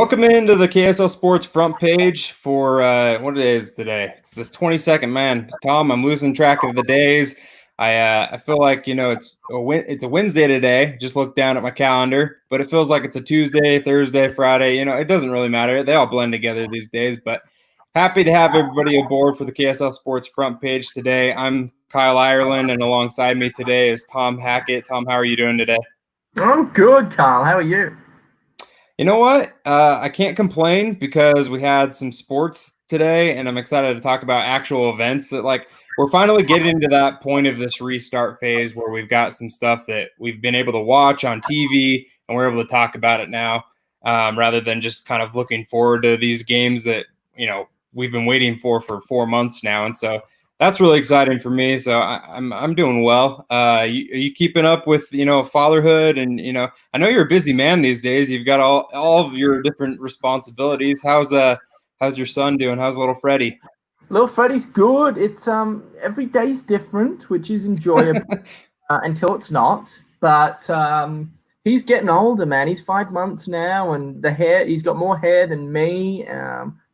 Welcome into the KSL Sports front page for what it is today. It's this 22nd, man. Tom, I'm losing track of the days. I feel like it's a Wednesday today. Just looked down at my calendar, but it feels like it's a Tuesday, Thursday, Friday. It doesn't really matter. They all blend together these days. But happy to have everybody aboard for the KSL Sports front page today. I'm Kyle Ireland, and alongside me today is Tom Hackett. Tom, how are you doing today? I'm good, Kyle. How are you? You know what? I can't complain because we had some sports today, and I'm excited to talk about actual events that, we're finally getting to that point of this restart phase where we've got some stuff that we've been able to watch on TV, and we're able to talk about it now, rather than just kind of looking forward to these games that, we've been waiting for 4 months now. And so that's really exciting for me. So I'm doing well. Are you keeping up with fatherhood? And I know you're a busy man these days. You've got all of your different responsibilities. How's your son doing? How's little Freddie? Little Freddie's good. It's every day's different, which is enjoyable until it's not. But he's getting older, man. He's 5 months now, and he's got more hair than me.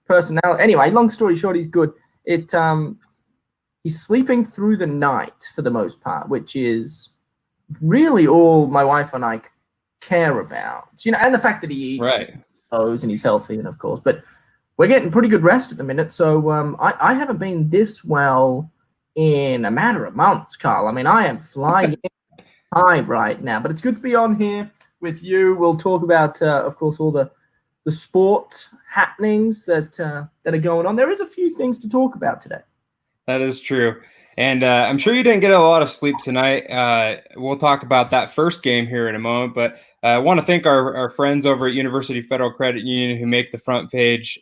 Personality. Anyway, long story short, he's good. He's sleeping through the night for the most part, which is really all my wife and I care about. And the fact that he eats, right, and he's healthy, and of course. But we're getting pretty good rest at the minute, so I haven't been this well in a matter of months, Carl. I mean, I am flying high right now, but it's good to be on here with you. We'll talk about, of course, all the sport happenings that are going on. There is a few things to talk about today. That is true. And I'm sure you didn't get a lot of sleep tonight. We'll talk about that first game here in a moment. But I want to thank our friends over at University Federal Credit Union who make the front page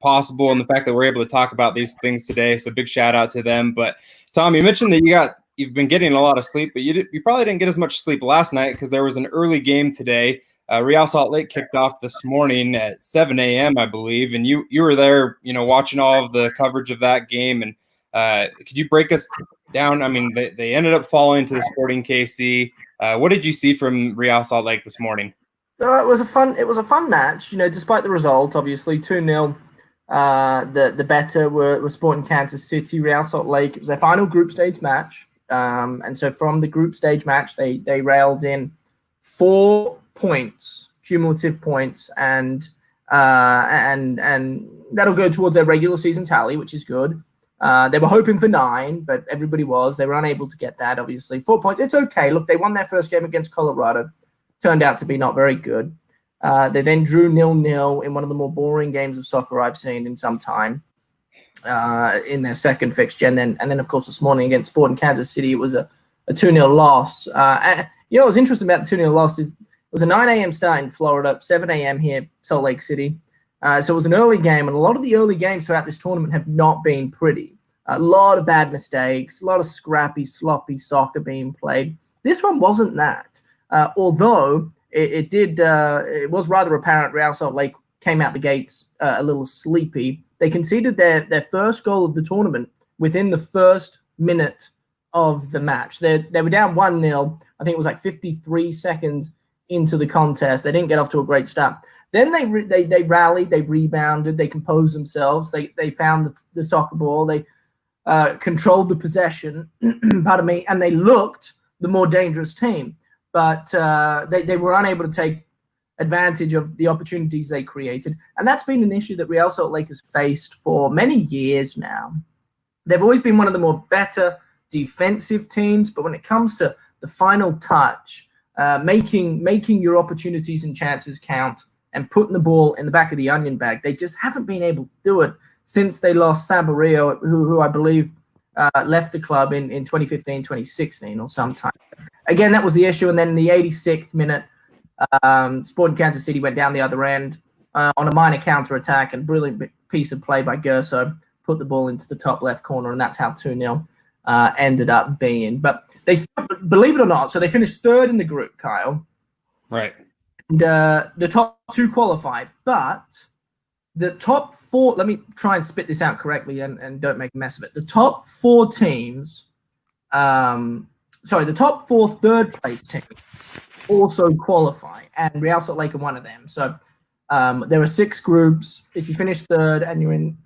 possible, and the fact that we're able to talk about these things today. So big shout out to them. But Tom, you mentioned that you've been getting a lot of sleep, but you probably didn't get as much sleep last night because there was an early game today. Real Salt Lake kicked off this morning at 7 a.m., I believe, and you were there, watching all of the coverage of that game. And could you break us down? I mean, they ended up falling to the Sporting KC. What did you see from Real Salt Lake this morning? It was a fun match. Despite the result, obviously 2-0. The better were Sporting Kansas City. Real Salt Lake. It was their final group stage match, and so from the group stage match, they railed in 4 points, cumulative points, and that'll go towards their regular season tally, which is good. They were hoping for 9, but they were unable to get that, obviously. 4 points, it's okay. Look, they won their first game against Colorado. Turned out to be not very good. They then drew 0-0 in one of the more boring games of soccer I've seen in some time in their second fixture. And then, of course, this morning against Sporting Kansas City, it was a 2-0 loss. What's interesting about the 2-0 loss is it was a 9 a.m. start in Florida, 7 a.m. here, Salt Lake City. So it was an early game, and a lot of the early games throughout this tournament have not been pretty. A lot of bad mistakes, a lot of scrappy, sloppy soccer being played. This one wasn't that, although it was rather apparent Real Salt Lake came out the gates a little sleepy. They conceded their first goal of the tournament within the first minute of the match. They were down 1-0. I think it was like 53 seconds into the contest. They didn't get off to a great start. Then they rallied, they rebounded, they composed themselves. They found the soccer ball. They controlled the possession, pardon me, and they looked the more dangerous team. But they were unable to take advantage of the opportunities they created. And that's been an issue that Real Salt Lake has faced for many years now. They've always been one of the more better defensive teams, but when it comes to the final touch, making your opportunities and chances count and putting the ball in the back of the onion bag, they just haven't been able to do it since they lost Saborio, who I believe left the club in 2015, 2016 or sometime. Again, that was the issue. And then in the 86th minute, Sporting Kansas City went down the other end on a minor counterattack, and brilliant piece of play by Gerso, put the ball into the top left corner, and that's how 2-0 ended up being. But they, believe it or not, so they finished third in the group, Kyle. Right. And the top 2 qualified, but the top 4, let me try and spit this out correctly and don't make a mess of it. The top 4 teams, the top 4 third place teams also qualify, and Real Salt Lake are one of them. So There are 6 groups. If you finish third and you're in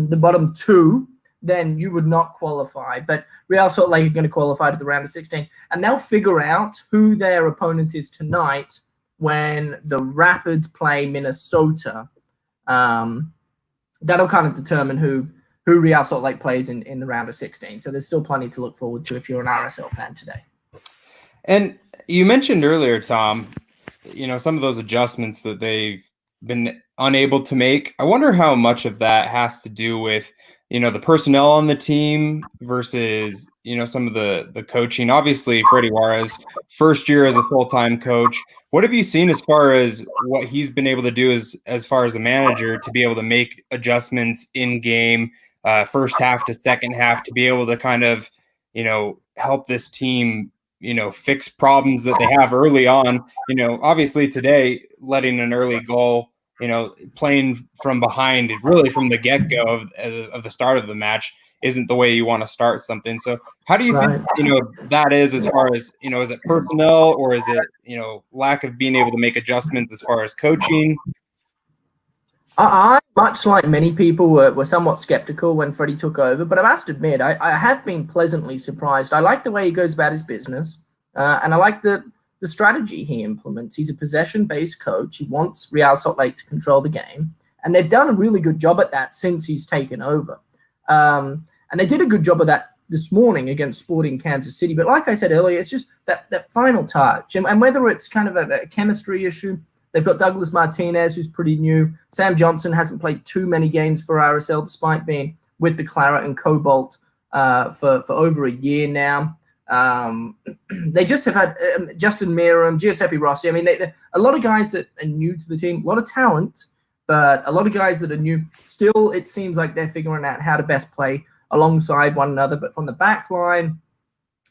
the bottom 2, then you would not qualify. But Real Salt Lake are going to qualify to the round of 16, and they'll figure out who their opponent is tonight when the Rapids play Minnesota. That'll kind of determine who Real Salt Lake plays in the round of 16. So there's still plenty to look forward to if you're an RSL fan today. And you mentioned earlier, Tom, some of those adjustments that they've been unable to make. I wonder how much of that has to do with the personnel on the team versus, some of the coaching. Obviously, Freddie Juarez, first year as a full-time coach. What have you seen as far as what he's been able to do as far as a manager to be able to make adjustments in game, first half to second half, to be able to kind of, help this team, fix problems that they have early on? Obviously today, letting an early goal, playing from behind, really from the get-go of the start of the match, isn't the way you want to start something. So how do you think, that is as far as, is it personnel, or is it, lack of being able to make adjustments as far as coaching? I, much like many people, were somewhat skeptical when Freddie took over, but I must admit, I have been pleasantly surprised. I like the way he goes about his business, and I like the strategy he implements. He's a possession-based coach. He wants Real Salt Lake to control the game, and they've done a really good job at that since he's taken over. And they did a good job of that this morning against Sporting Kansas City. But like I said earlier, it's just that final touch. And whether it's kind of a chemistry issue, they've got Douglas Martinez, who's pretty new. Sam Johnson hasn't played too many games for RSL, despite being with the Claret and Cobalt for over a year now. They just have had Justin Miram, Giuseppe Rossi. I mean, a lot of guys that are new to the team, a lot of talent, but a lot of guys that are new. Still, it seems like they're figuring out how to best play alongside one another. But from the back line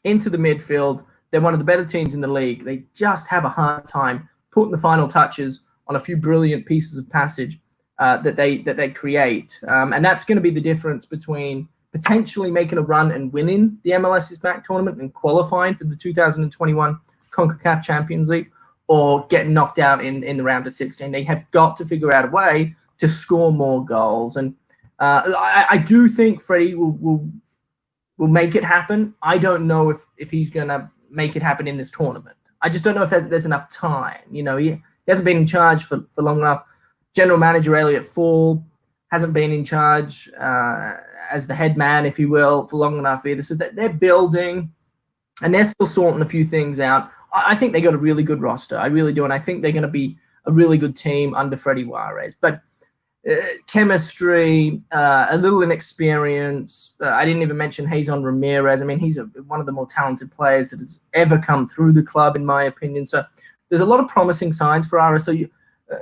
into the midfield, they're one of the better teams in the league. They just have a hard time putting the final touches on a few brilliant pieces of passage that they create. And that's going to be the difference between potentially making a run and winning the MLS's back tournament and qualifying for the 2021 CONCACAF Champions League, or getting knocked out in the round of 16. They have got to figure out a way to score more goals. And I do think Freddie will make it happen. I don't know if he's going to make it happen in this tournament. I just don't know if there's enough time. He hasn't been in charge for long enough. General manager Elliot Fall hasn't been in charge as the head man, if you will, for long enough either. So they're building, and they're still sorting a few things out. I think they got a really good roster. I really do, and I think they're going to be a really good team under Freddie Juarez. But chemistry, a little inexperience. I didn't even mention Jesus Ramirez. I mean, he's one of the more talented players that has ever come through the club, in my opinion. So there's a lot of promising signs for RSL.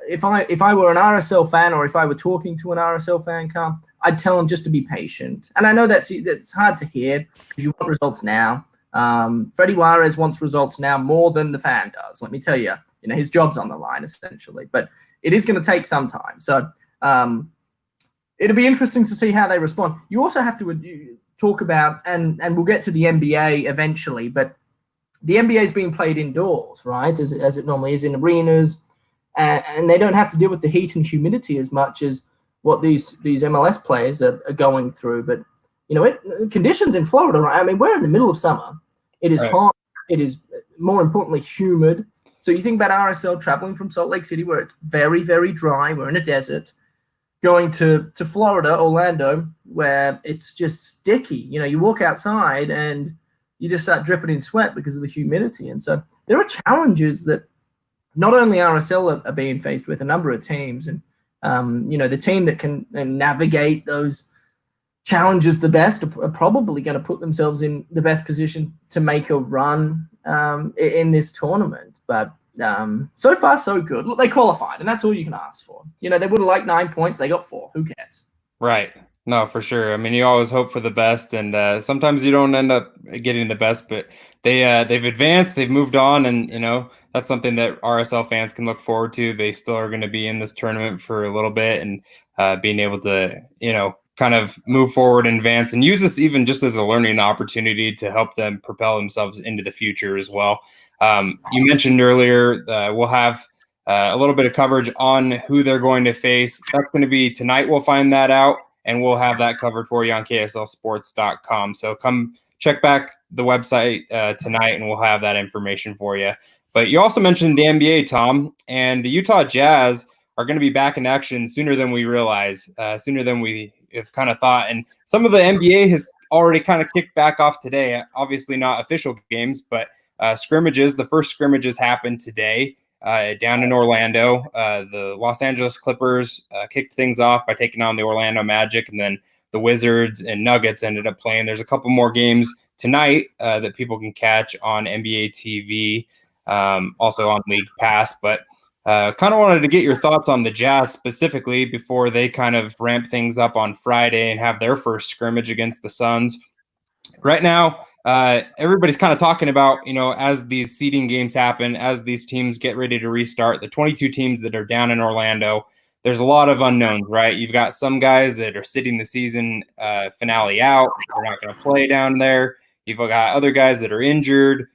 If I were an RSL fan, or if I were talking to an RSL fan, Carl, I'd tell them just to be patient. And I know that's hard to hear because you want results now. Freddie Juarez wants results now more than the fan does. Let me tell you, his job's on the line essentially. But it is going to take some time. So it'll be interesting to see how they respond. You also have to talk about, and we'll get to the NBA eventually, but the NBA is being played indoors, right, as it normally is in arenas, and they don't have to deal with the heat and humidity as much as what these MLS players are going through. But conditions in Florida, right? I mean, we're in the middle of summer. It is hot. It is, more importantly, humid. So you think about RSL traveling from Salt Lake City, where it's very, very dry. We're in a desert. Going to Florida, Orlando, where it's just sticky. You walk outside and you just start dripping in sweat because of the humidity. And so there are challenges that not only RSL are being faced with, a number of teams. And, the team that can navigate those challenges the best are probably going to put themselves in the best position to make a run in this tournament. But so far, so good. Look, they qualified, and that's all you can ask for. They would have liked 9 points. They got 4. Who cares? Right. No, for sure. I mean, you always hope for the best, and sometimes you don't end up getting the best, but they've advanced, they've moved on, and that's something that RSL fans can look forward to. They still are going to be in this tournament for a little bit, and being able to kind of move forward and advance, and use this even just as a learning opportunity to help them propel themselves into the future as well. You mentioned earlier we'll have a little bit of coverage on who they're going to face. That's going to be tonight. We'll find that out, and we'll have that covered for you on KSLSports.com. So come check back the website tonight, and we'll have that information for you. But you also mentioned the NBA, Tom, and the Utah Jazz are going to be back in action sooner than we realize, sooner than we have kind of thought. And some of the NBA has already kind of kicked back off today. Obviously not official games, but scrimmages. The first scrimmages happened today down in Orlando. The Los Angeles Clippers kicked things off by taking on the Orlando Magic, and then the Wizards and Nuggets ended up playing. There's a couple more games tonight that people can catch on NBA TV, also on League Pass. But kind of wanted to get your thoughts on the Jazz specifically before they kind of ramp things up on Friday and have their first scrimmage against the Suns. Right now, everybody's kind of talking about, as these seeding games happen, as these teams get ready to restart, the 22 teams that are down in Orlando, there's a lot of unknowns, right? You've got some guys that are sitting the season finale out. They're not going to play down there. You've got other guys that are injured.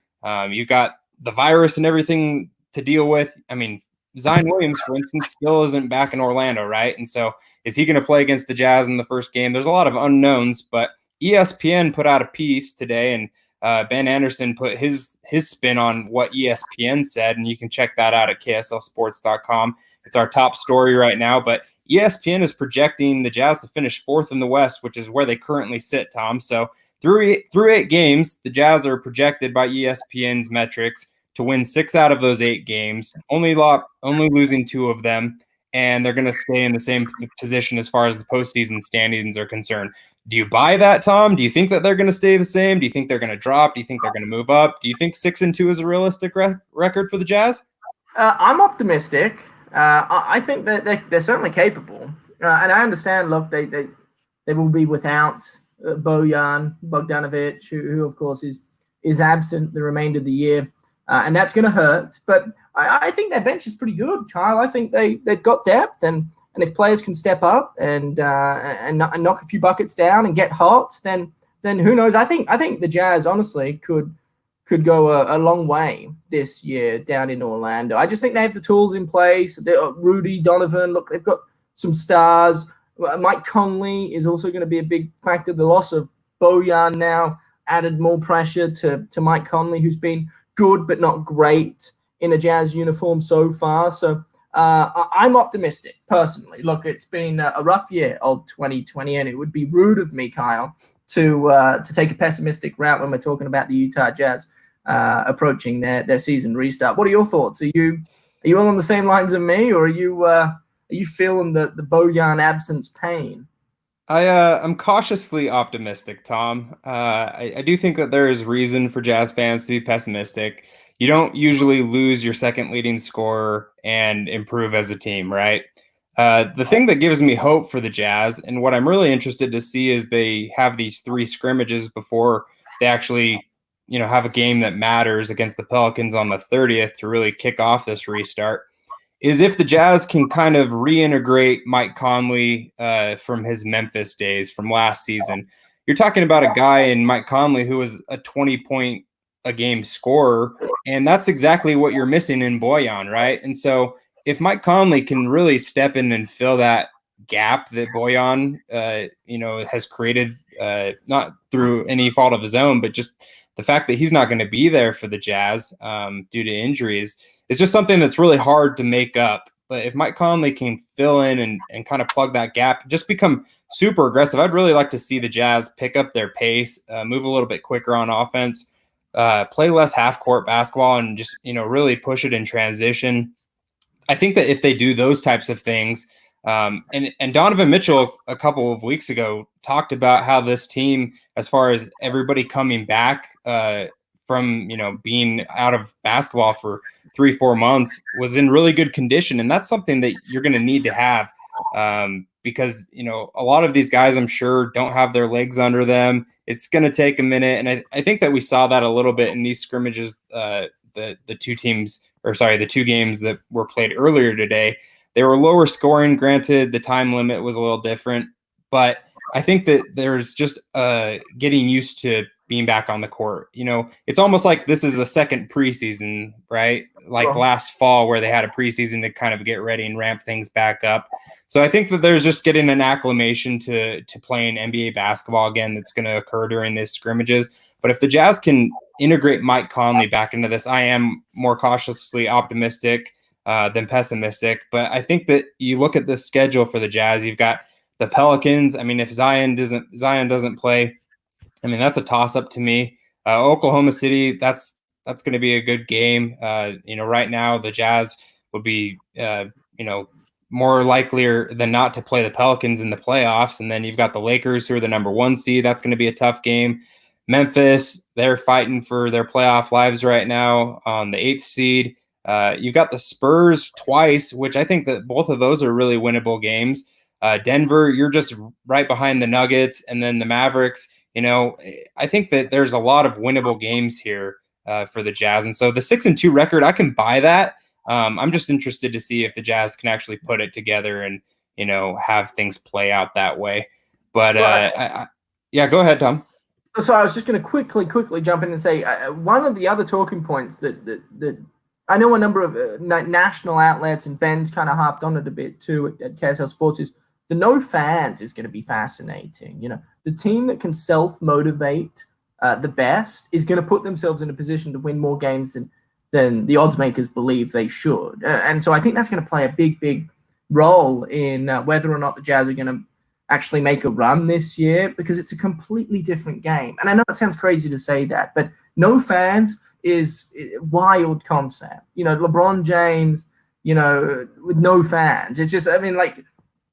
You've got the virus and everything to deal with. I mean, Zion Williams, for instance, still isn't back in Orlando, right? And so is he going to play against the Jazz in the first game? There's a lot of unknowns, but ESPN put out a piece today, and Ben Anderson put his spin on what ESPN said, and you can check that out at KSLSports.com. It's our top story right now, but ESPN is projecting the Jazz to finish fourth in the West, which is where they currently sit, Tom. So through 8 games, the Jazz are projected by ESPN's metrics to win 6 out of those 8 games, only losing 2 of them, and they're going to stay in the same position as far as the postseason standings are concerned. Do you buy that, Tom? Do you think that they're going to stay the same? Do you think they're going to drop? Do you think they're going to move up? Do you think 6-2 is a realistic record for the Jazz? I'm optimistic. I think that they're certainly capable, and I understand. Look, they will be without Bojan Bogdanovic, who of course is absent the remainder of the year. And that's going to hurt. But I think their bench is pretty good, Kyle. I think they've got depth, and if players can step up and knock a few buckets down and get hot, then who knows? I think the Jazz honestly could go a long way this year down in Orlando. I just think they have the tools in place. Rudy, Donovan, look, they've got some stars. Mike Conley is also going to be a big factor. The loss of Bojan now added more pressure to Mike Conley, who's been good but not great in a Jazz uniform so far. So I'm optimistic personally. Look, it's been a rough year, old 2020, and it would be rude of me, Kyle, to take a pessimistic route when we're talking about the Utah Jazz approaching their season restart. What are your thoughts? Are you all on the same lines as me, or are you feeling the Bojan absence pain? I'm cautiously optimistic, Tom. I do think that there is reason for Jazz fans to be pessimistic. You don't usually lose your second leading scorer and improve as a team, right? The thing that gives me hope for the Jazz, and what I'm really interested to see, is they have these 3 scrimmages before they actually, have a game that matters against the Pelicans on the 30th to really kick off this restart, is if the Jazz can kind of reintegrate Mike Conley from his Memphis days from last season. You're talking about a guy in Mike Conley who was a 20-point-a-game scorer, and that's exactly what you're missing in Bojan, right? And so if Mike Conley can really step in and fill that gap that Bojan, has created, not through any fault of his own, but just the fact that he's not going to be there for the Jazz due to injuries, it's just something that's really hard to make up. But if Mike Conley can fill in and kind of plug that gap, just become super aggressive, I'd really like to see the Jazz pick up their pace, move a little bit quicker on offense, play less half-court basketball, and just, really push it in transition. I think that if they do those types of things, and Donovan Mitchell a couple of weeks ago talked about how this team, as far as everybody coming back from being out of basketball for 3-4 months, was in really good condition, and that's something that you're going to need to have because a lot of these guys, I'm sure, don't have their legs under them. It's going to take a minute, and I think that we saw that a little bit in these scrimmages. The 2 games that were played earlier today, they were lower scoring. Granted, the time limit was a little different, but I think that there's just getting used to being back on the court. It's almost like this is a second preseason, right? Like last fall where they had a preseason to kind of get ready and ramp things back up. So I think that there's just getting an acclimation to playing NBA basketball again that's going to occur during these scrimmages. But if the Jazz can integrate Mike Conley back into this, I am more cautiously optimistic than pessimistic. But I think that you look at the schedule for the Jazz, you've got the Pelicans. I mean, if Zion doesn't play, I mean, that's a toss-up to me. Oklahoma City, that's going to be a good game. Right now the Jazz would be, more likelier than not to play the Pelicans in the playoffs. And then you've got the Lakers, who are the number 1 seed. That's going to be a tough game. Memphis, they're fighting for their playoff lives right now on the 8th seed. You've got the Spurs twice, which I think that both of those are really winnable games. Denver, you're just right behind the Nuggets, and then the Mavericks. I think that there's a lot of winnable games here for the Jazz. And so the 6-2 record, I can buy that. I'm just interested to see if the Jazz can actually put it together and, have things play out that way. But yeah, go ahead, Tom. So I was just going to quickly jump in and say one of the other talking points that I know a number of national outlets, and Ben's kind of harped on it a bit too at KSL Sports, is the no fans is going to be fascinating. The team that can self-motivate the best is going to put themselves in a position to win more games than the odds makers believe they should. And so I think that's going to play a big role in whether or not the Jazz are going to actually make a run this year, because it's a completely different game. And I know it sounds crazy to say that, but no fans is a wild concept. LeBron James, with no fans. It's just,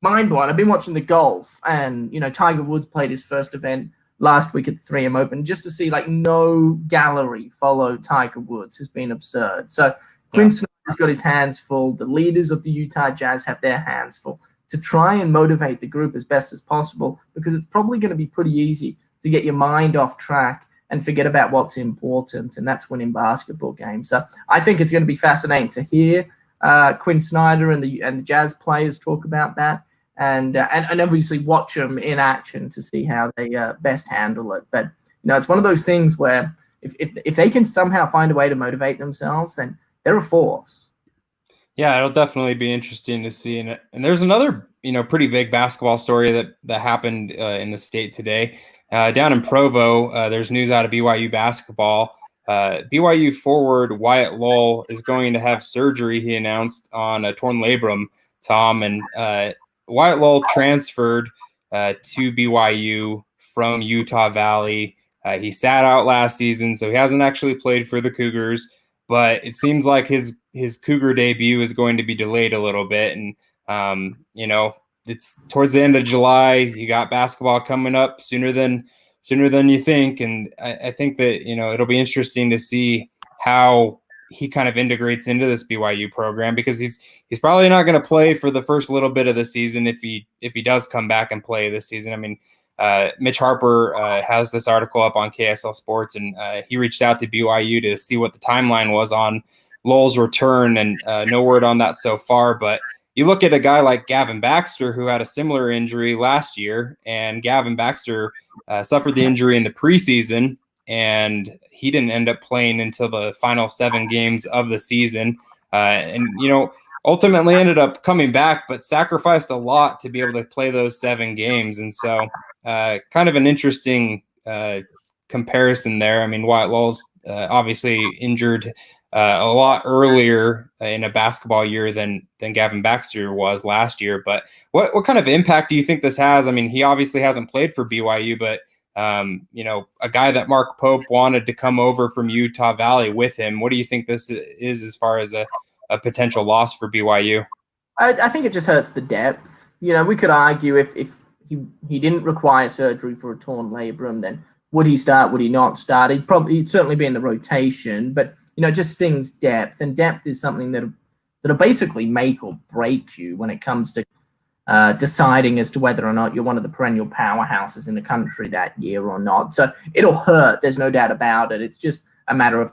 mind blowing. I've been watching the golf, and, Tiger Woods played his first event last week at the 3M Open. Just to see no gallery follow Tiger Woods has been absurd. So Quinn Snyder's got his hands full. The leaders of the Utah Jazz have their hands full to try and motivate the group as best as possible, because it's probably going to be pretty easy to get your mind off track and forget about what's important, and that's winning basketball games. So I think it's going to be fascinating to hear Quinn Snyder and the Jazz players talk about that, and obviously watch them in action to see how they best handle it. But it's one of those things where if they can somehow find a way to motivate themselves, then they're a force. Yeah, it'll definitely be interesting to see. And there's another, pretty big basketball story that happened in the state today. Down in Provo, there's news out of BYU Basketball. BYU forward Wyatt Lowell is going to have surgery, he announced, on a torn labrum, Tom. And Wyatt Lowell transferred to BYU from Utah Valley. He sat out last season, so he hasn't actually played for the Cougars. But it seems like his Cougar debut is going to be delayed a little bit. And, it's towards the end of July. You got basketball coming up sooner than you think. And I think that, it'll be interesting to see how he kind of integrates into this BYU program, because he's probably not going to play for the first little bit of the season if he does come back and play this season. I mean, Mitch Harper has this article up on KSL Sports, and he reached out to BYU to see what the timeline was on Lowell's return, and no word on that so far. But you look at a guy like Gavin Baxter, who had a similar injury last year, and Gavin Baxter suffered the injury in the preseason, and he didn't end up playing until the final 7 games of the season. Ultimately ended up coming back, but sacrificed a lot to be able to play those 7 games. And so kind of an interesting comparison there. I mean, Wyatt Lowell's obviously injured a lot earlier in a basketball year than Gavin Baxter was last year. But what kind of impact do you think this has? I mean, he obviously hasn't played for BYU, but a guy that Mark Pope wanted to come over from Utah Valley with him. What do you think this is as far as a potential loss for BYU? I think it just hurts the depth. We could argue if he didn't require surgery for a torn labrum, then would he start? Would he not start? He'd certainly be in the rotation, but it just stings depth, and depth is something that'll basically make or break you when it comes to deciding as to whether or not you're one of the perennial powerhouses in the country that year or not. So it'll hurt. There's no doubt about it. It's just a matter of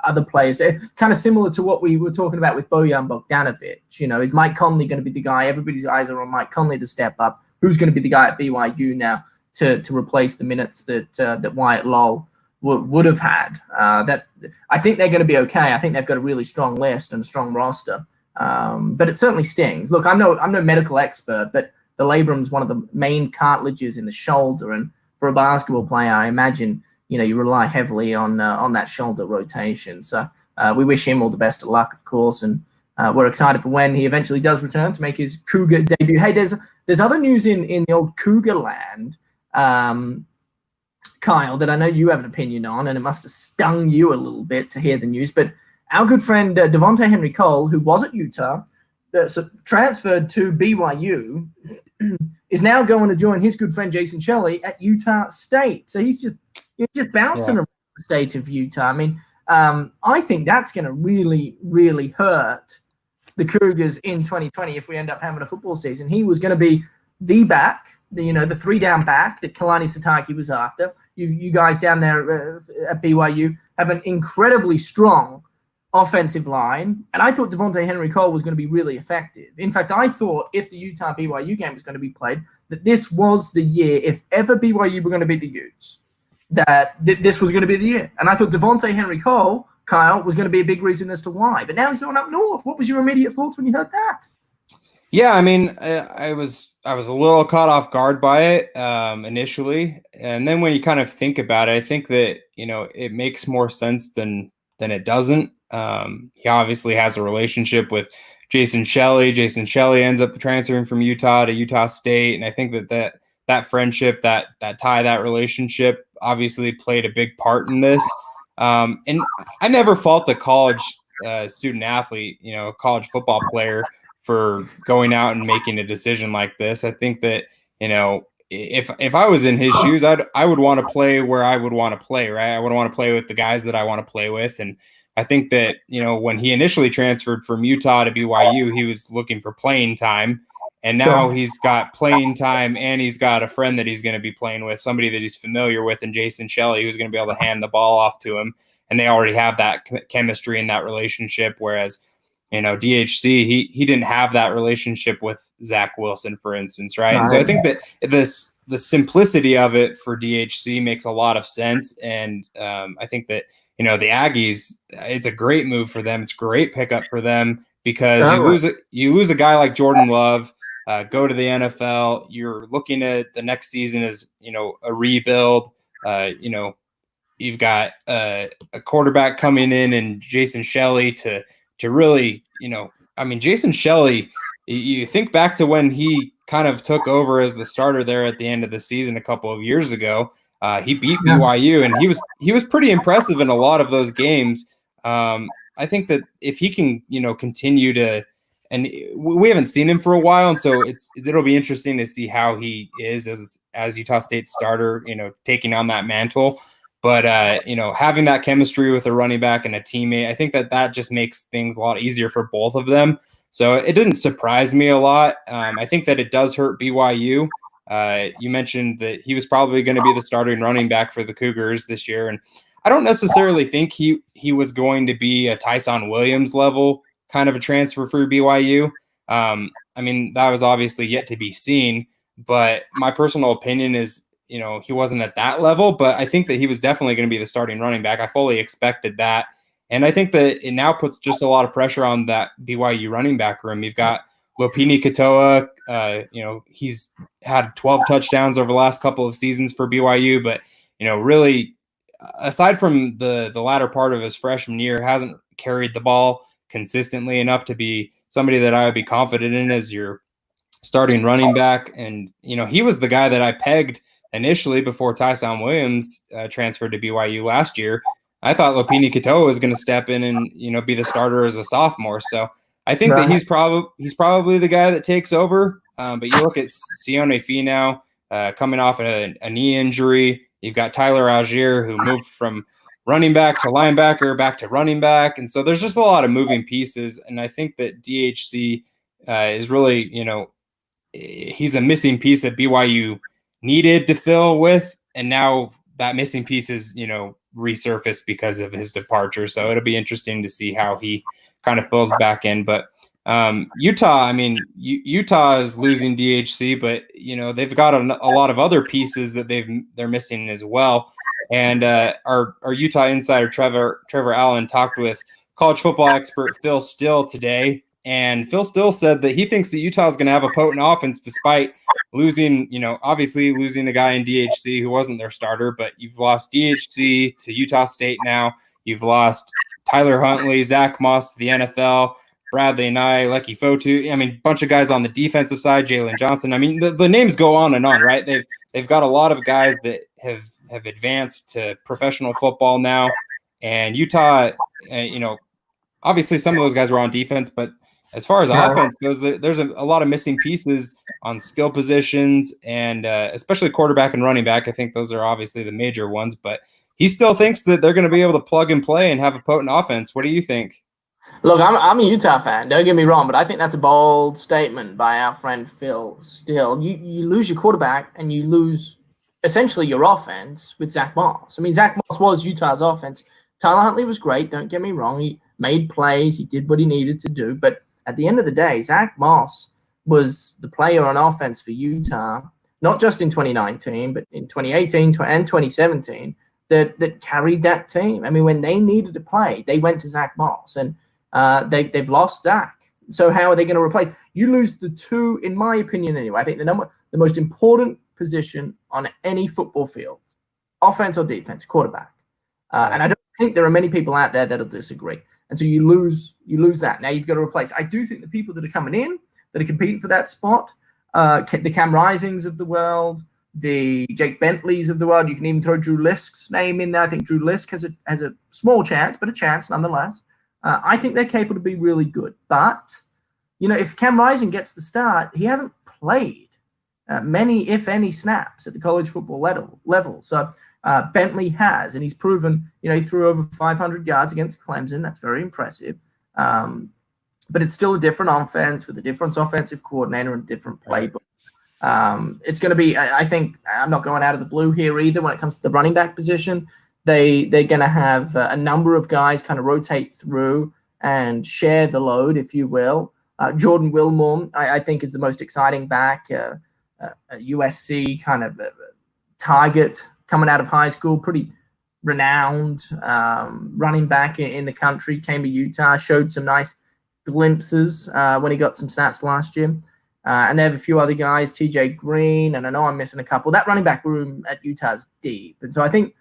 other players, kind of similar to what we were talking about with Bojan Bogdanovic. Is Mike Conley going to be the guy? Everybody's eyes are on Mike Conley to step up. Who's going to be the guy at BYU now to replace the minutes that Wyatt Lowell would have had. That I think they're going to be okay. I think they've got a really strong list and a strong roster. But it certainly stings. Look, I'm no medical expert, but the labrum's one of the main cartilages in the shoulder, and for a basketball player, I imagine you rely heavily on that shoulder rotation. So we wish him all the best of luck, of course, and we're excited for when he eventually does return to make his Cougar debut. Hey, there's other news in the old Cougar land, Kyle, that I know you have an opinion on, and it must have stung you a little bit to hear the news. But our good friend Devontae Henry Cole, who was at Utah, transferred to BYU, is now going to join his good friend Jason Shelley at Utah State. So he's just bouncing around the state of Utah. I mean, I think that's going to really, really hurt the Cougars in 2020 if we end up having a football season. He was going to be the back, the 3-down back that Kalani Sitake was after. You guys down there at BYU have an incredibly strong offensive line, and I thought Devontae Henry Cole was going to be really effective. In fact, I thought if the Utah BYU game was going to be played, that this was the year, if ever BYU were going to beat the Utes, that this was going to be the year. And I thought Devontae Henry Cole, Kyle, was going to be a big reason as to why. But now he's going up north. What was your immediate thoughts when you heard that? Yeah, I mean, I was a little caught off guard by it initially, and then when you kind of think about it, I think that it makes more sense than it doesn't. He obviously has a relationship with Jason Shelley. Jason Shelley ends up transferring from Utah to Utah State, and I think that friendship, that tie, that relationship obviously played a big part in this. And I never fault the college student athlete, college football player, for going out and making a decision like this. I think that, if I was in his shoes, I would want to play where I would want to play, right? I would want to play with the guys that I want to play with. And I think that, when he initially transferred from Utah to BYU, he was looking for playing time. And now he's got playing time, and he's got a friend that he's going to be playing with, somebody that he's familiar with, and Jason Shelley, who's going to be able to hand the ball off to him. And they already have that chemistry and that relationship. Whereas, DHC, he didn't have that relationship with Zach Wilson, for instance, right? And so I think that the simplicity of it for DHC makes a lot of sense. And I think that, the Aggies, it's a great move for them. It's a great pickup for them, because you lose a guy like Jordan Love, go to the NFL. You're looking at the next season as, a rebuild. You've got a quarterback coming in, and Jason Shelley to really, Jason Shelley, you think back to when he kind of took over as the starter there at the end of the season a couple of years ago. He beat BYU, and he was pretty impressive in a lot of those games. I think that if he can, continue to, and we haven't seen him for a while, and so it'll be interesting to see how he is as Utah State starter, taking on that mantle. But, having that chemistry with a running back and a teammate, I think that just makes things a lot easier for both of them. So it didn't surprise me a lot. I think that it does hurt BYU. You mentioned that he was probably going to be the starting running back for the Cougars this year. And I don't necessarily think he was going to be a Tyson Williams level kind of a transfer for BYU. That was obviously yet to be seen. But my personal opinion is, he wasn't at that level, but I think that he was definitely going to be the starting running back. I fully expected that. And I think that it now puts just a lot of pressure on that BYU running back room. You've got Lopini Katoa. He's had 12 touchdowns over the last couple of seasons for BYU, but, really, aside from the latter part of his freshman year, hasn't carried the ball consistently enough to be somebody that I would be confident in as your starting running back. And, he was the guy that I pegged initially before Tyson Williams transferred to BYU last year. I thought Lopini Katoa was going to step in and, be the starter as a sophomore. So I think that he's probably the guy that takes over. But you look at Sione Fee now coming off a knee injury. You've got Tyler Algier, who moved from running back to linebacker, back to running back. And so there's just a lot of moving pieces. And I think that DHC is really, he's a missing piece that BYU needed to fill with. And now that missing piece is, resurfaced because of his departure. So it'll be interesting to see how he kind of fills back in. But Utah, I mean, Utah is losing DHC, but they've got a lot of other pieces that they're missing as well. And our Utah insider Trevor Allen talked with college football expert Phil Still today, and Phil Still said that he thinks that Utah is going to have a potent offense despite losing, obviously losing the guy in DHC who wasn't their starter, but you've lost DHC to Utah State now. You've lost Tyler Huntley, Zach Moss to the NFL. Bradley and Lucky Fotu. I mean, a bunch of guys on the defensive side, Jalen Johnson. I mean, the names go on and on, right? They've got a lot of guys that have advanced to professional football now. And Utah, obviously some of those guys were on defense, but as far as offense goes, there's a lot of missing pieces on skill positions, and especially quarterback and running back. I think those are obviously the major ones, but he still thinks that they're going to be able to plug and play and have a potent offense. What do you think? Look, I'm a Utah fan. Don't get me wrong, but I think that's a bold statement by our friend Phil Still. You lose your quarterback and you lose essentially your offense with Zach Moss. I mean, Zach Moss was Utah's offense. Tyler Huntley was great. Don't get me wrong. He made plays. He did what he needed to do. But at the end of the day, Zach Moss was the player on offense for Utah, not just in 2019, but in 2018 and 2017, that carried that team. I mean, when they needed to play, they went to Zach Moss. And they've lost Zach. So how are they going to replace? You lose the two, in my opinion anyway. I think the most important position on any football field, offense or defense, quarterback. And I don't think there are many people out there that'll disagree. And so you lose that. Now you've got to replace. I do think the people that are coming in, that are competing for that spot, the Cam Risings of the world, the Jake Bentleys of the world. You can even throw Drew Lisk's name in there. I think Drew Lisk has a small chance, but a chance nonetheless. I think they're capable to be really good. But, if Cam Rising gets the start, he hasn't played many, if any, snaps at the college football level. So Bentley has, and he's proven, he threw over 500 yards against Clemson. That's very impressive. But it's still a different offense with a different offensive coordinator and a different playbook. It's going to be, I think, I'm not going out of the blue here either when it comes to the running back position. They're going to have a number of guys kind of rotate through and share the load, if you will. Jordan Wilmore, I think, is the most exciting back, a USC kind of target coming out of high school, pretty renowned running back in the country, came to Utah, showed some nice glimpses when he got some snaps last year. And they have a few other guys, TJ Green, and I know I'm missing a couple. That running back room at Utah is deep. And so I think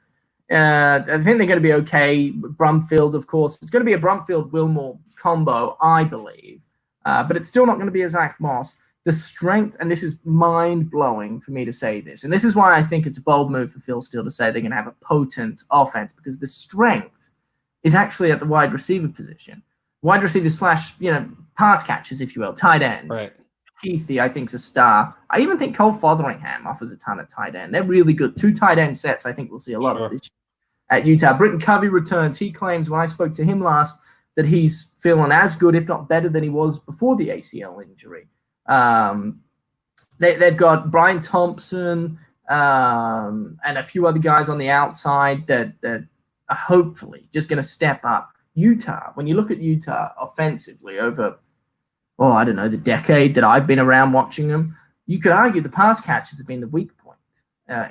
they're going to be okay. Brumfield, of course. It's going to be a Brumfield-Wilmore combo, I believe. But it's still not going to be a Zach Moss. The strength, and this is mind-blowing for me to say this, and this is why I think it's a bold move for Phil Steele to say they're going to have a potent offense, because the strength is actually at the wide receiver position. Wide receiver / pass catchers, if you will, tight end. Right. Keithy, I think, is a star. I even think Cole Fotheringham offers a ton of tight end. They're really good. 2 tight end sets, I think we'll see a lot of this year at Utah. Britton Covey returns. He claims when I spoke to him last that he's feeling as good, if not better, than he was before the ACL injury. They've got Brian Thompson and a few other guys on the outside that are hopefully just going to step up. Utah, when you look at Utah offensively over the decade that I've been around watching them, you could argue the pass catches have been the weak point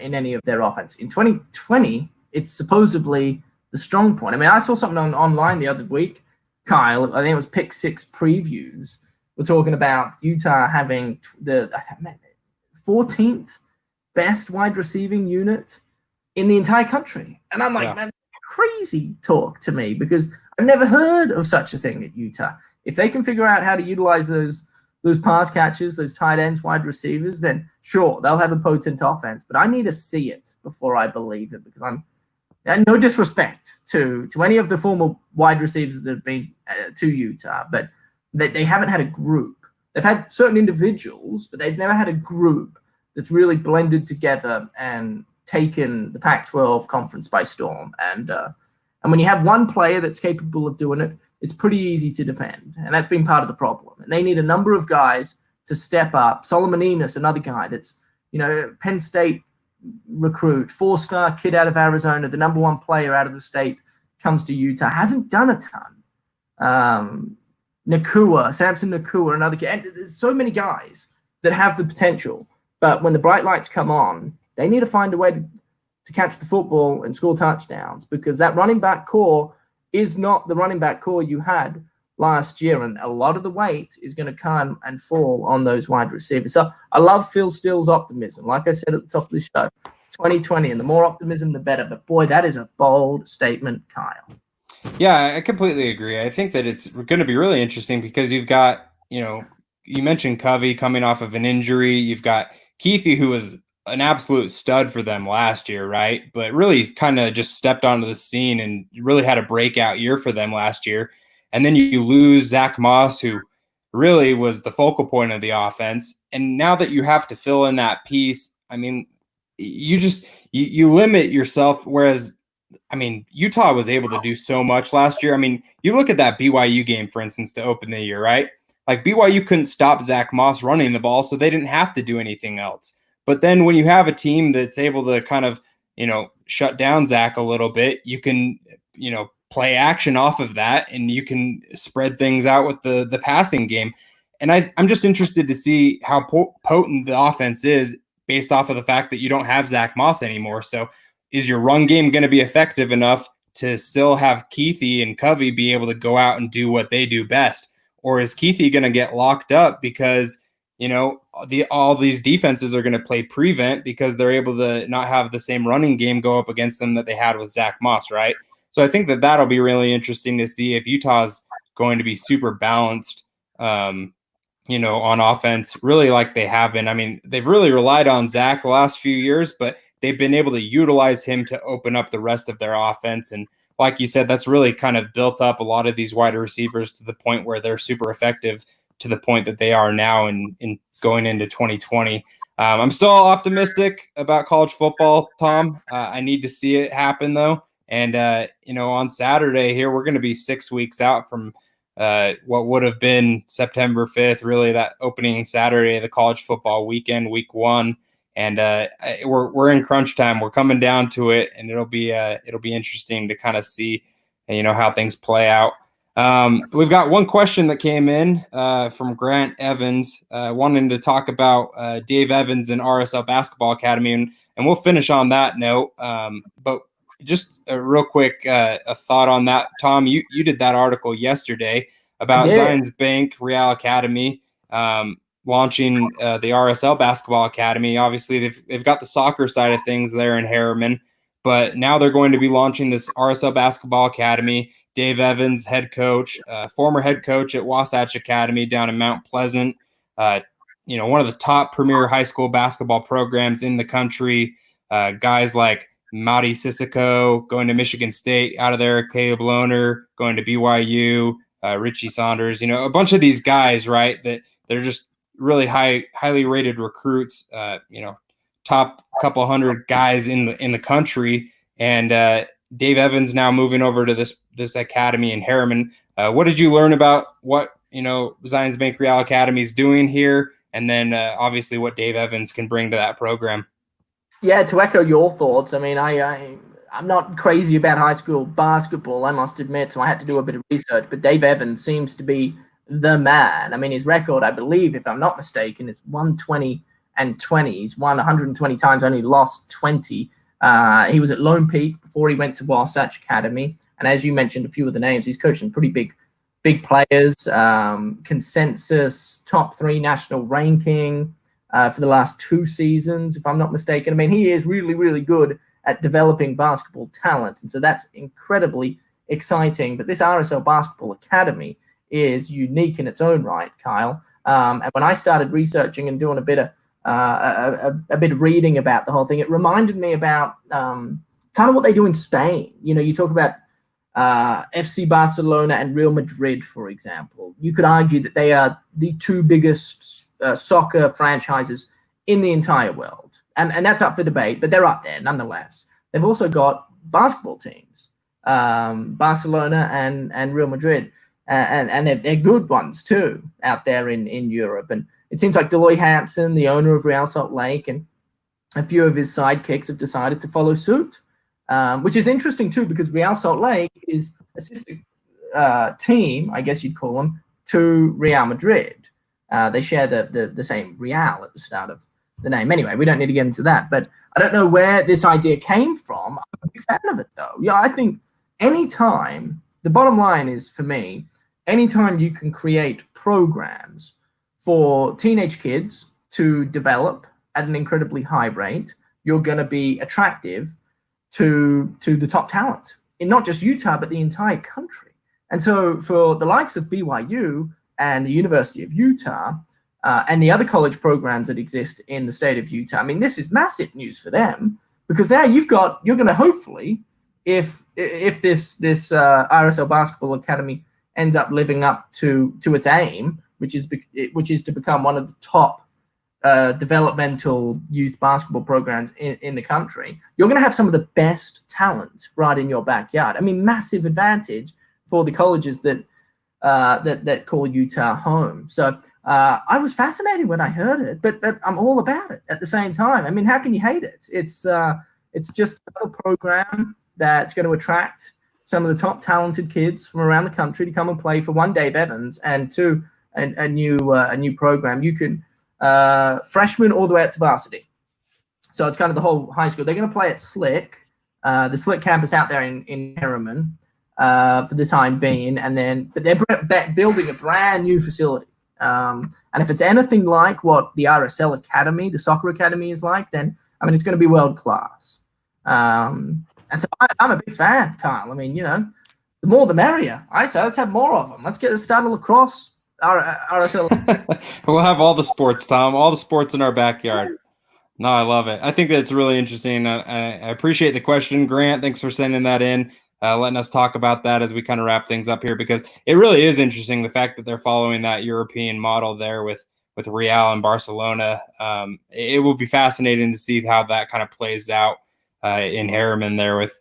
in any of their offense. In 2020, it's supposedly the strong point. I mean, I saw something online the other week, Kyle, I think it was Pick 6 previews. We're talking about Utah having the 14th best wide receiving unit in the entire country. And I'm like, man, crazy talk to me, because I've never heard of such a thing at Utah. If they can figure out how to utilize those pass catches, those tight ends, wide receivers, then sure, they'll have a potent offense. But I need to see it before I believe it, because and no disrespect to any of the former wide receivers that have been to Utah, but they haven't had a group. They've had certain individuals, but they've never had a group that's really blended together and taken the Pac-12 conference by storm. And when you have one player that's capable of doing it, it's pretty easy to defend. And that's been part of the problem. And they need a number of guys to step up. Solomon Enos, another guy that's, Penn State recruit, 4-star kid out of Arizona, the number 1 player out of the state, comes to Utah, hasn't done a ton. Samson Nakua, another kid. And there's so many guys that have the potential. But when the bright lights come on, they need to find a way to catch the football and score touchdowns, because that running back core is not the running back core you had last year. And a lot of the weight is going to come and fall on those wide receivers. So I love Phil Steele's optimism. Like I said at the top of the show, it's 2020, and the more optimism, the better. But boy, that is a bold statement, Kyle. Yeah, I completely agree. I think that it's going to be really interesting because you've got, you mentioned Covey coming off of an injury. You've got Keithy, who was an absolute stud for them last year, right? But really kind of just stepped onto the scene and really had a breakout year for them last year. And then you lose Zach Moss, who really was the focal point of the offense. And now that you have to fill in that piece, I mean, you limit yourself. Whereas, I mean, Utah was able to do so much last year. I mean, you look at that BYU game, for instance, to open the year, right? Like BYU couldn't stop Zach Moss running the ball, so they didn't have to do anything else. But then when you have a team that's able to kind of, shut down Zach a little bit, you can, play action off of that, and you can spread things out with the passing game. And I'm just interested to see how potent the offense is based off of the fact that you don't have Zach Moss anymore. So is your run game going to be effective enough to still have Keithy and Covey be able to go out and do what they do best? Or is Keithy going to get locked up because, all these defenses are going to play prevent because they're able to not have the same running game go up against them that they had with Zach Moss, right? So I think that that'll be really interesting to see if Utah's going to be super balanced, on offense, really like they have been. I mean, they've really relied on Zach the last few years, but they've been able to utilize him to open up the rest of their offense. And like you said, that's really kind of built up a lot of these wide receivers to the point where they're super effective to the point that they are now in going into 2020. I'm still optimistic about college football, Tom. I need to see it happen, though. And, on Saturday here, we're going to be 6 weeks out from what would have been September 5th, really that opening Saturday of the college football weekend, week 1. And we're in crunch time. We're coming down to it, and it'll be interesting to kind of see, how things play out. We've got one question that came in from Grant Evans, wanting to talk about Dave Evans and RSL Basketball Academy, and we'll finish on that note. But just a real quick a thought on that, Tom. You did that article yesterday about Zions Bank Real Academy launching the RSL Basketball Academy. Obviously, they've got the soccer side of things there in Harriman, but now they're going to be launching this RSL Basketball Academy. Dave Evans, head coach, former head coach at Wasatch Academy down in Mount Pleasant, one of the top premier high school basketball programs in the country. Guys like Madi Sissoko going to Michigan State out of there, Caleb Lohner going to BYU, Richie Saunders, a bunch of these guys, right, that they're just really highly rated recruits, top couple hundred guys in the country. And Dave Evans now moving over to this academy in Harriman. What did you learn about what Zions Bank Real Academy is doing here, and then obviously what Dave Evans can bring to that program? Yeah, to echo your thoughts, I mean, I'm not crazy about high school basketball, I must admit, so I had to do a bit of research. But Dave Evans seems to be the man. I mean, his record, I believe, if I'm not mistaken, is 120-20. He's won 120 times, only lost 20. He was at Lone Peak before he went to Wasatch Academy. And as you mentioned, a few of the names, he's coaching pretty big players, consensus, top 3 national ranking for the last 2 seasons, if I'm not mistaken. I mean, he is really, really good at developing basketball talent. And so that's incredibly exciting. But this RSL Basketball Academy is unique in its own right, Kyle. And when I started researching and doing a bit of reading about the whole thing, it reminded me about kind of what they do in Spain. You talk about FC Barcelona and Real Madrid, for example. You could argue that they are the 2 biggest soccer franchises in the entire world. And that's up for debate, but they're up there nonetheless. They've also got basketball teams, Barcelona and Real Madrid. And they're good ones too out there in Europe. And it seems like Deloy Hansen, the owner of Real Salt Lake, and a few of his sidekicks have decided to follow suit, which is interesting too, because Real Salt Lake is a sister team, I guess you'd call them, to Real Madrid. They share the same Real at the start of the name. Anyway, we don't need to get into that. But I don't know where this idea came from. I'm a big fan of it, though. Yeah, I think anytime, the bottom line is, for me, anytime you can create programs for teenage kids to develop at an incredibly high rate, you're going to be attractive to the top talent in not just Utah, but the entire country. And so for the likes of BYU and the University of Utah and the other college programs that exist in the state of Utah, I mean, this is massive news for them, because now you're going to hopefully, if this RSL Basketball Academy ends up living up to its aim, which is to become one of the top developmental youth basketball programs in the country, you're going to have some of the best talent right in your backyard. I mean, massive advantage for the colleges that call Utah home. So I was fascinated when I heard it, but I'm all about it at the same time. I mean, how can you hate it? It's just a program that's going to attract some of the top talented kids from around the country to come and play for, one, Dave Evans, and two, a new program. You can freshman all the way up to varsity. So it's kind of the whole high school. They're going to play at Slick, the Slick campus out there in Harriman for the time being, but they're building a brand new facility. And if it's anything like what the RSL Academy, the soccer academy, is like, then I mean, it's going to be world class. And so I'm a big fan, Kyle. I mean, the more the merrier. I say let's have more of them. Let's get the start of lacrosse. RSL. We'll have all the sports, Tom. All the sports in our backyard. No, I love it. I think that's really interesting. I appreciate the question, Grant. Thanks for sending that in, letting us talk about that as we kind of wrap things up here, because it really is interesting, the fact that they're following that European model there with Real and Barcelona. It will be fascinating to see how that kind of plays out in Harriman there with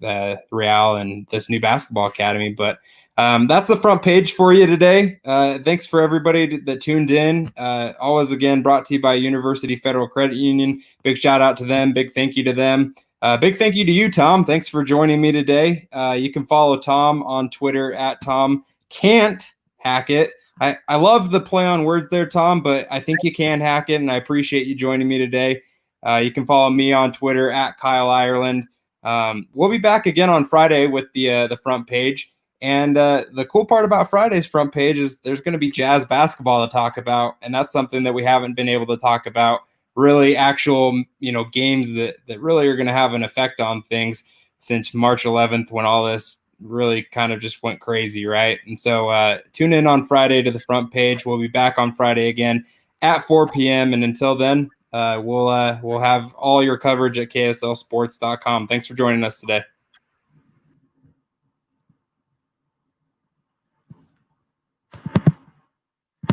Real and this new basketball academy. But that's the front page for you today. Thanks for everybody that tuned in. Always, again, brought to you by University Federal Credit Union. Big shout out to them. Big thank you to them. Big thank you to you, Tom. Thanks for joining me today. You can follow Tom on Twitter at Tom Can't Hackett. I love the play on words there, Tom, but I think you can hack it, and I appreciate you joining me today. You can follow me on Twitter at Kyle Ireland. We'll be back again on Friday with the front page. And the cool part about Friday's front page is there's going to be Jazz basketball to talk about, and that's something that we haven't been able to talk about, really actual, games that really are going to have an effect on things since March 11th, when all this really kind of just went crazy, right? And so tune in on Friday to the front page. We'll be back on Friday again at 4 p.m. And until then, we'll have all your coverage at kslsports.com. Thanks for joining us today.